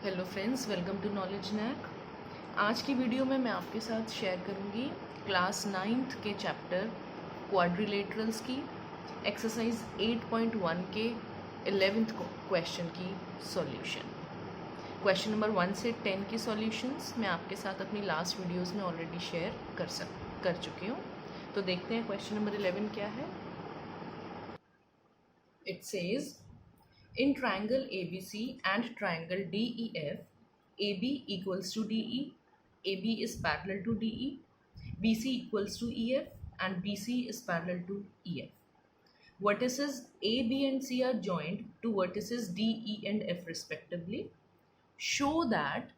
Hello friends, welcome to knowledge knack. आज की video में मैं आपके साथ शेयर करूंगी क्लास 9th के चैप्टर क्वाड्रिलेटरल्स की एक्सरसाइज 8.1 के 11th क्वेश्चन की सॉल्यूशन। क्वेश्चन नंबर 1 से 10 की सॉल्यूशंस मैं आपके साथ अपनी लास्ट वीडियोस में ऑलरेडी शेयर कर चुकी हूँ। तो देखते हैं क्वेश्चन नंबर 11 क्या है। It says in triangle ABC and triangle DEF, AB equals to DE, AB is parallel to DE, BC equals to EF, and BC is parallel to EF. Vertices A, B, and C are joined to vertices D, E, and F respectively. Show that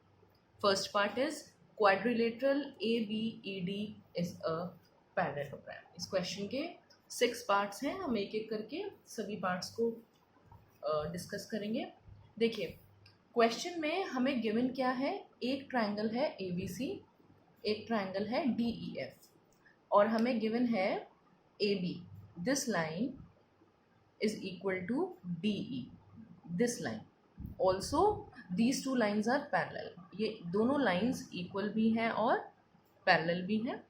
first part is quadrilateral ABED is a parallelogram. इस question के 6 parts हैं, हम एक एक करके सभी parts को discuss करेंगे। देखिए, क्वेश्चन में हमें गिवन क्या है, एक ट्रायंगल है ABC, एक ट्रायंगल है DEF, और हमें गिवन है AB, this line is equal to DE, this line. Also these two lines are parallel, ये दोनों लाइन्स इक्वल भी हैं और पैरेलल भी हैं।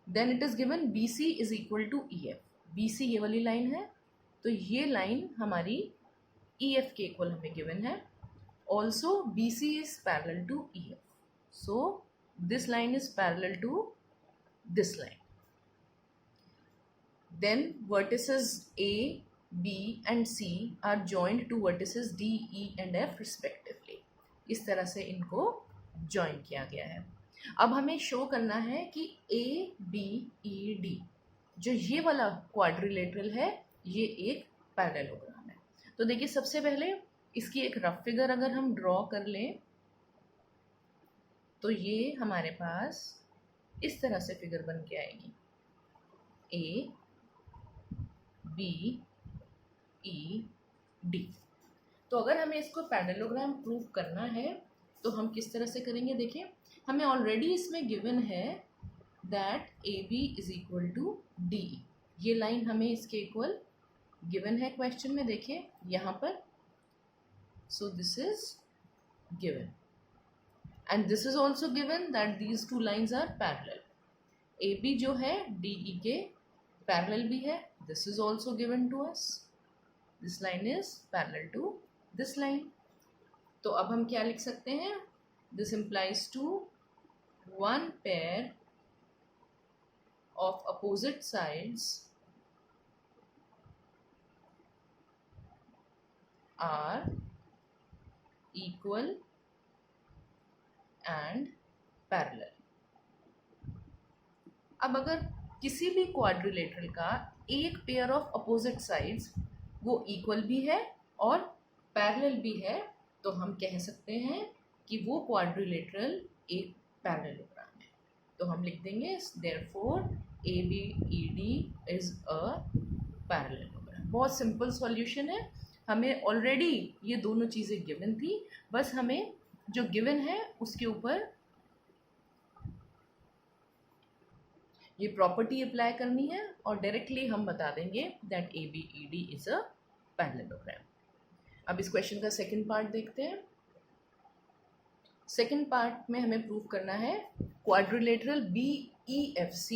Then it is given BC is equal to EF, BC ये वाली लाइन है, तो ये लाइन हमारी EF के इक्वल हमें गिवन है। Also BC is parallel to EF, so this line is parallel to this line. Then vertices A, B and C are joined to vertices D, E and F respectively. इस तरह से इनको join किया गया है। अब हमें शो करना है कि ABED जो ये वाला क्वाड्रिलेटरल है, ये एक पैरेललोग्राम है। तो देखिए, सबसे पहले इसकी एक रफ फिगर अगर हम ड्रॉ कर लें तो ये हमारे पास इस तरह से फिगर बन के आएगी, A B E D। तो अगर हमें इसको पैरेललोग्राम प्रूव करना है तो हम किस तरह से करेंगे। देखिए, हमें ऑलरेडी इसमें गिवन है that AB is equal to DE, ये लाइन हमें इसके इक्वल गिवन है क्वेश्चन में। देखिए यहाँ पर, so this is given and this is also given that these two lines are parallel. AB जो है DE के पैरेलल भी है, this is also given to us, this line is parallel to this line. तो अब हम क्या लिख सकते हैं, this implies to one pair of opposite sides are equal and parallel। अब अगर किसी भी क्वाड्रिलेटरल का एक पेयर ऑफ अपोजिट साइड्स वो इक्वल भी है और पैरेलल भी है, तो हम कह सकते हैं कि वो क्वाड्रिलेटरल एक पैरेललोग्राम है। तो हम लिख देंगे therefore ABED is a parallelogram. बहुत सिंपल सॉल्यूशन है, हमें ऑलरेडी ये दोनों चीज़ें गिवन थी, बस हमें जो गिवन है उसके ऊपर ये प्रॉपर्टी अप्लाई करनी है और डायरेक्टली हम बता देंगे that ABED is a parallelogram. अब इस क्वेश्चन का सेकंड पार्ट देखते हैं। सेकंड पार्ट में हमें प्रूव करना है quadrilateral BEFC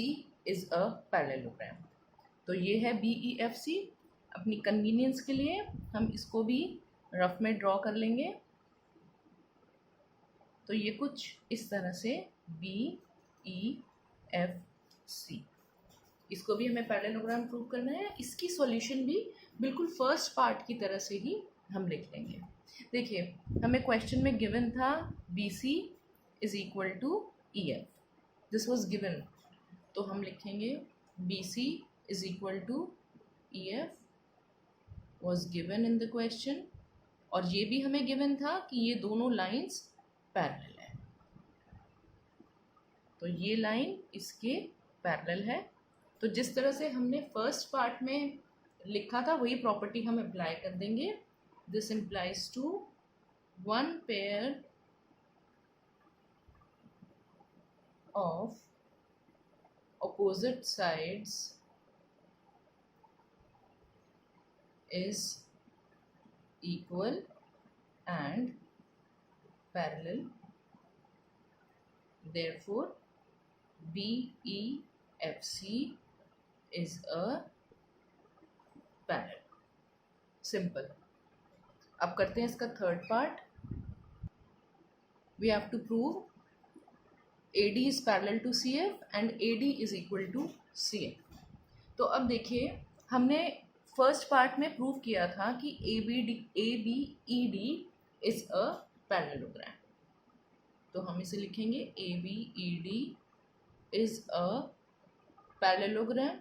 is a parallelogram. तो ये है BEFC। अपनी कन्वीनियंस के लिए हम इसको भी रफ में ड्रॉ कर लेंगे। तो ये कुछ इस तरह से BEFC, इसको भी हमें पैरेललोग्राम प्रूव करना है। इसकी सॉल्यूशन भी बिल्कुल फर्स्ट पार्ट की तरह से ही हम लिख लेंगे। देखिए, हमें क्वेश्चन में गिवन था BC is equal to EF, this was given, तो हम लिखेंगे BC is equal to EF was given in the question, और ये भी हमें गिवन था कि ये दोनों लाइंस पैरेलल है, तो ये लाइन इसके पैरेलल है। तो जिस तरह से हमने फर्स्ट पार्ट में लिखा था वही प्रॉपर्टी हम अप्लाई कर देंगे। This implies to one pair of opposite sides is equal and parallel, therefore BEFC is a parallel. Simple. अब करते हैं इसका third part. We have to prove AD is parallel to CF and AD is equal to CF। तो अब देखिए, हमने first part में prove किया था कि ABED इज अ पैरेललोग्राम। तो हम इसे लिखेंगे ABED is a parallelogram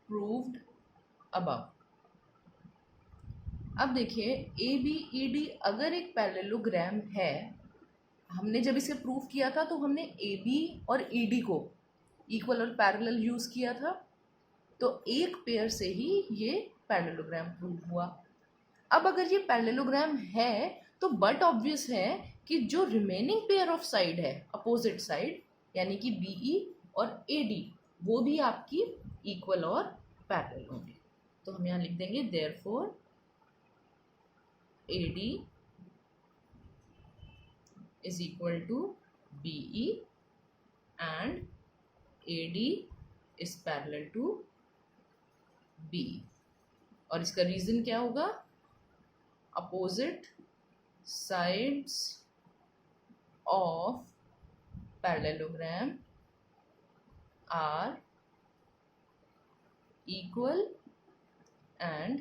proved above. अब देखिए, ABED अगर एक पैरेललोग्राम है, हमने जब इसे प्रूव किया था तो हमने AB और ED को इक्वल और पैरेलल यूज़ किया था, तो एक पेयर से ही ये पैरेललोग्राम प्रूव हुआ। अब अगर ये पैरेललोग्राम है तो बट ऑब्वियस है कि जो रिमेनिंग पेयर ऑफ साइड है, अपोजिट साइड, यानी कि BE और AD, वो भी आपकी इक्वल और पैरेलल होंगे। तो हम यहाँ लिख देंगे therefore AD is equal to BE and AD is parallel to BE। और इसका रीजन क्या होगा? Opposite sides of parallelogram are equal and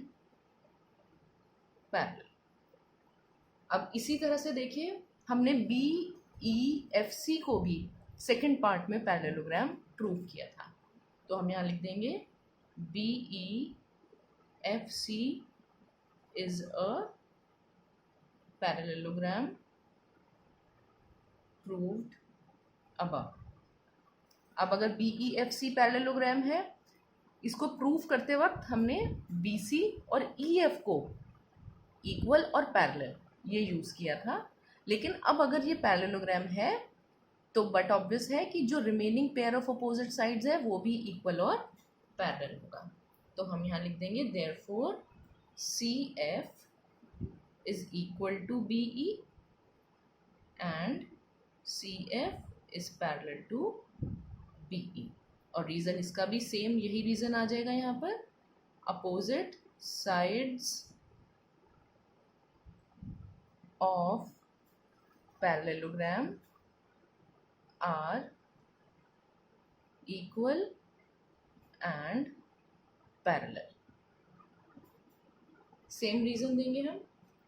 parallel. अब इसी तरह से देखिए, हमने BEFC को भी सेकंड पार्ट में पैरेललोग्राम प्रूव किया था। तो हम यहाँ लिख देंगे BEFC is a parallelogram proved above. अब अगर BEFC पैरेललोग्राम है, इसको प्रूव करते वक्त हमने BC और EF को इक्वल और पैरेलल ये यूज़ किया था। लेकिन अब अगर ये पैरेललोग्राम है तो बट ऑब्वियस है कि जो remaining pair of opposite sides है वो भी इक्वल और पैरेलल होगा। तो हम यहाँ लिख देंगे therefore CF is equal to BE and CF is parallel to BE। और रीज़न इसका भी सेम यही रीज़न आ जाएगा यहाँ पर, opposite sides of parallelogram are equal and parallel. Same reason देंगे हम।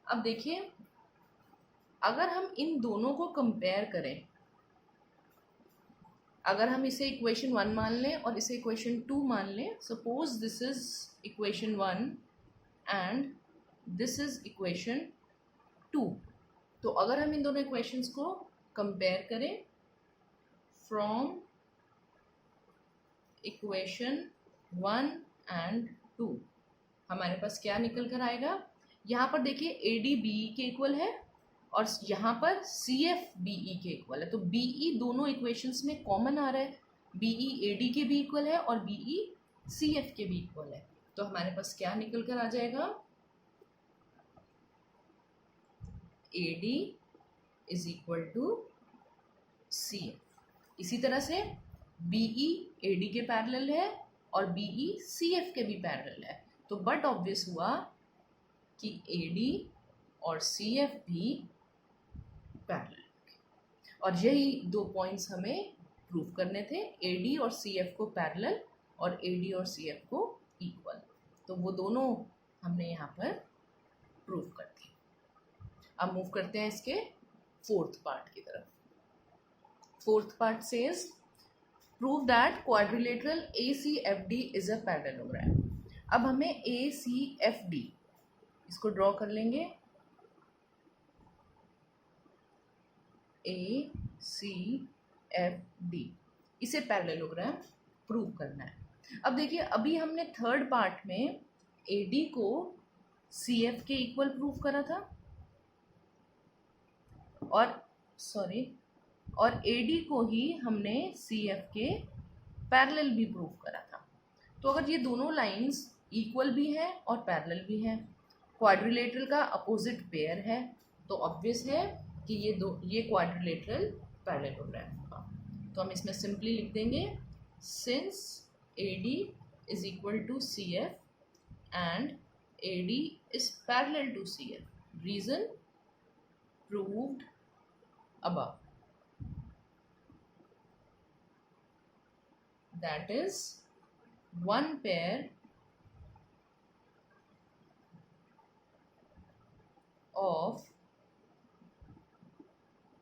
अब देखिए, अगर हम इन दोनों को कंपेयर करें, अगर हम इसे इक्वेशन 1 मान लें और इसे इक्वेशन 2 मान लें, suppose this is equation 1 and this is equation 2। तो अगर हम इन दोनों इक्वेशंस को कंपेयर करें फ्रॉम इक्वेशन 1 एंड 2, हमारे पास क्या निकल कर आएगा? यहाँ पर देखिए AD BE के इक्वल है और यहाँ पर CF BE के इक्वल है। तो BE दोनों इक्वेशंस में कॉमन आ रहा है, BE AD के भी इक्वल है और BE CF के भी इक्वल है। तो हमारे पास क्या निकल कर आ जाएगा? AD is equal to CF। इसी तरह से BE AD के पैरेलल है और BE CF के भी पैरेलल है। तो बट ऑब्वियस हुआ कि AD और CF भी पैरेलल। और यही 2 पॉइंट्स हमें प्रूव करने थे, AD और CF को पैरेलल और AD और CF को इक्वल। तो वो दोनों हमने यहाँ पर प्रूव कर दिए। अब मूव करते हैं इसके फोर्थ पार्ट की तरफ। Fourth part says prove that quadrilateral ACFD is a parallelogram. अब हमें ACFD इसको ड्रॉ कर लेंगे। ACFD इसे पैरेललोग्राम प्रूव करना है। अब देखिए, अभी हमने थर्ड पार्ट में AD को CF के इक्वल प्रूव करा था और AD को ही हमने CF के पैरेलल भी प्रूव करा था। तो अगर ये दोनों लाइंस इक्वल भी हैं और पैरेलल भी हैं, क्वाड्रिलेटरल का अपोजिट पेयर है, तो ऑब्वियस है कि ये क्वाड्रिलेटरल पैरेललोग्राम होगा। तो हम इसमें सिंपली लिख देंगे since AD is equal to CF and AD is parallel to CF. Reason proved above. That is, one pair of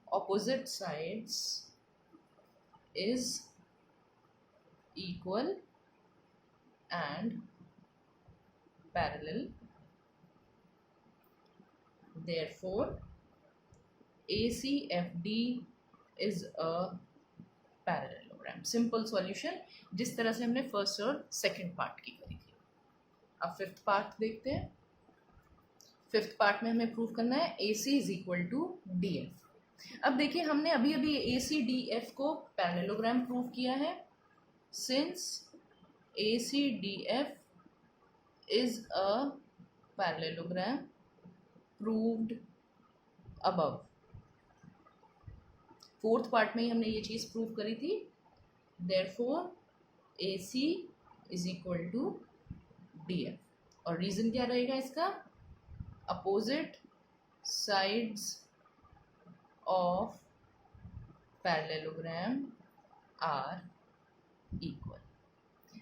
opposite sides is equal and parallel. Therefore, ACFD is a parallelogram. Simple solution, जिस तरह से हमने first और second part की करी थी। अब fifth part देखते हैं। फिफ्थ पार्ट में हमें प्रूव करना है AC is equal to DF। अब देखिए हमने अभी अभी ACDF को पैरेललोग्राम प्रूव किया है। Since ACDF is a parallelogram proved above. Fourth part में ही हमने ये चीज़ प्रूव करी थी। Therefore AC is equal to DF। और रीज़न क्या रहेगा इसका? Opposite sides of parallelogram are equal.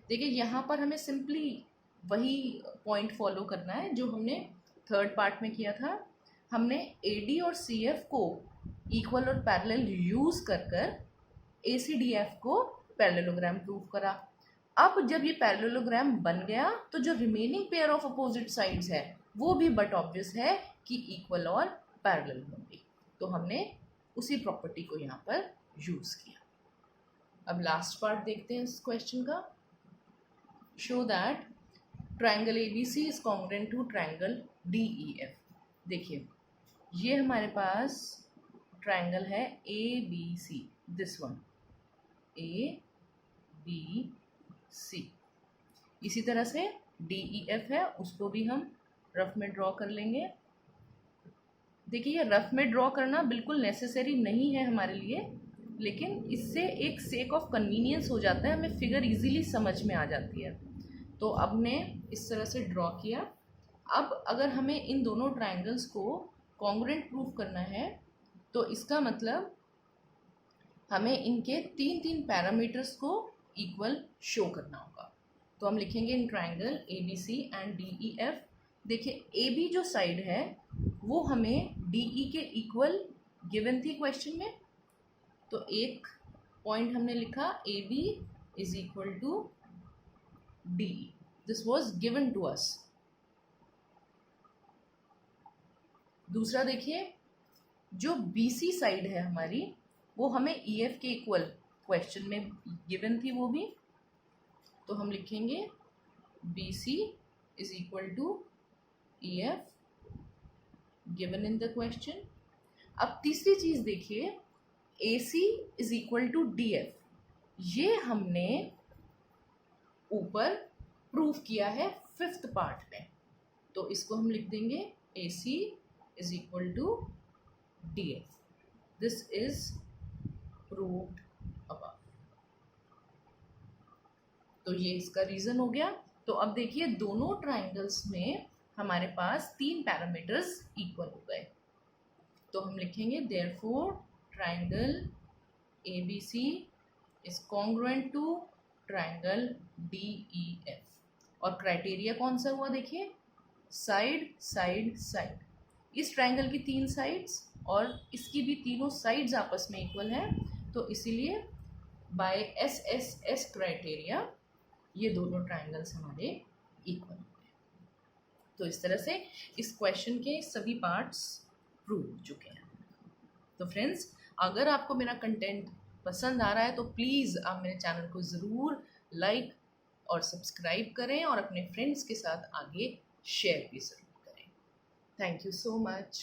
देखिए यहाँ पर हमें सिंपली वही पॉइंट फॉलो करना है जो हमने थर्ड पार्ट में किया था। हमने AD और CF को इक्वल और पैरेलल यूज़ कर ACDF को पैरेललोग्राम प्रूव करा। अब जब ये पैरेललोग्राम बन गया तो जो remaining pair of opposite sides है वो भी बट ऑब्वियस है कि इक्वल और पैरेलल होंगे। तो हमने उसी प्रॉपर्टी को यहाँ पर यूज़ किया। अब लास्ट पार्ट देखते हैं इस क्वेश्चन का। Show that triangle ABC is congruent to triangle DEF। देखिए ये हमारे पास ट्रायंगल है ABC, दिस वन ABC। इसी तरह से DEF है, उसको भी हम रफ में ड्रॉ कर लेंगे। देखिए ये रफ में ड्रॉ करना बिल्कुल नेसेसरी नहीं है हमारे लिए, लेकिन इससे एक सेक ऑफ कन्वीनियंस हो जाता है, हमें फिगर इजीली समझ में आ जाती है। तो अब ने इस तरह से ड्रॉ किया। अब अगर हमें इन दोनों ट्रायंगल्स को कॉन्ग्रुएंट प्रूफ करना है तो इसका मतलब हमें इनके तीन तीन पैरामीटर्स को इक्वल शो करना होगा। तो हम लिखेंगे in triangle ABC and DEF। देखिए AB जो साइड है वो हमें DE के इक्वल गिवन थी क्वेश्चन में, तो एक पॉइंट हमने लिखा AB is equal to DE। This was given to us. दूसरा देखिए जो BC साइड है हमारी वो हमें EF के इक्वल क्वेश्चन में गिवन थी वो भी, तो हम लिखेंगे BC is equal to EF given in the question. अब तीसरी चीज देखिए AC is equal to DF, ये हमने ऊपर प्रूफ किया है फिफ्थ पार्ट में, तो इसको हम लिख देंगे AC is equal to DF। This is proved above. तो ये इसका रीजन हो गया। तो अब देखिए दोनों ट्राइंगल्स में हमारे पास तीन पैरामीटर्स इक्वल हो गए, तो हम लिखेंगे therefore triangle ABC is congruent to triangle DEF। और क्राइटेरिया कौन सा हुआ देखिए, साइड साइड साइड। इस ट्राइंगल की तीन साइड्स और इसकी भी तीनों साइड्स आपस में इक्वल हैं, तो इसीलिए बाय SSS क्राइटेरिया ये दोनों ट्राइंगल्स हमारे इक्वल हो गए। तो इस तरह से इस क्वेश्चन के सभी पार्ट्स प्रूव हो चुके हैं। तो फ्रेंड्स अगर आपको मेरा कंटेंट पसंद आ रहा है तो प्लीज़ आप मेरे चैनल को ज़रूर लाइक और सब्सक्राइब करें और अपने फ्रेंड्स के साथ आगे शेयर भी ज़रूर करें। Thank you so much.